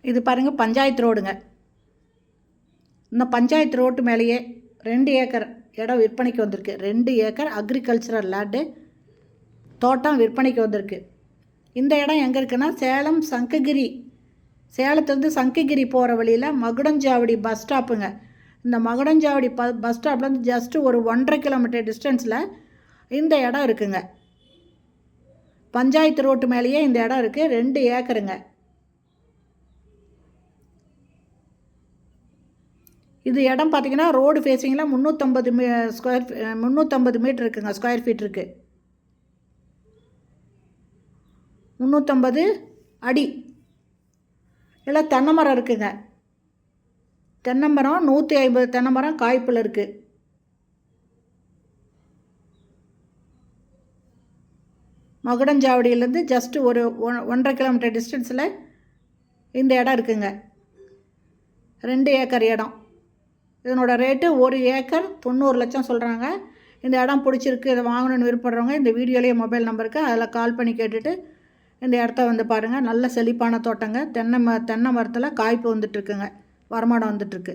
இது பாருங்கள் பஞ்சாயத்து ரோடுங்க. இந்த பஞ்சாயத்து ரோட்டு மேலேயே 2 ஏக்கர் இடம் விற்பனைக்கு வந்திருக்கு. 2 ஏக்கர் அக்ரிகல்ச்சரல் லேண்டு தோட்டம் விற்பனைக்கு வந்திருக்கு. இந்த இடம் எங்கே இருக்குன்னா சேலம் சங்ககிரி, சேலத்துலேருந்து சங்ககிரி போகிற வழியில் மகுடஞ்சாவடி பஸ் ஸ்டாப்புங்க. இந்த மகுடஞ்சாவடி பஸ் ஸ்டாப்லேருந்து ஜஸ்ட்டு ஒரு 1.5 கிலோமீட்டர் டிஸ்டன்ஸில் இந்த இடம் இருக்குங்க. பஞ்சாயத்து ரோட்டு மேலேயே இந்த இடம் இருக்குது. 2 ஏக்கருங்க. இது இடம் பார்த்திங்கன்னா ரோடு ஃபேஸிங்கில் 350 மீட்டர் இருக்குங்க. ஸ்கொயர் ஃபீட் இருக்குது. 350 அடி. இதில் தென்னை மரம் இருக்குங்க. தென்னை மரம் 150 தென்னை மரம் காய்ப்பில் இருக்குது. மகுடஞ்சாவடியிலேருந்து ஜஸ்ட்டு ஒரு 1.5 கிலோமீட்டர் டிஸ்டன்ஸில் இந்த இடம் இருக்குங்க. 2 ஏக்கர் இடம். இதனோட ரேட்டு 1 ஏக்கர் 90 லட்சம் சொல்கிறாங்க. இந்த இடம் பிடிச்சிருக்கு, இதை வாங்கணுன்னு விருப்பப்படுறவங்க இந்த வீடியோலேயே மொபைல் நம்பருக்கு அதில் கால் பண்ணி கேட்டுட்டு இந்த இடத்த வந்து பாருங்கள். நல்ல செழிப்பான தோட்டங்க. தென்னை மரத்தில் காய்ப்பு வந்துட்டுருக்குங்க. வருமானம் வந்துட்டுருக்கு.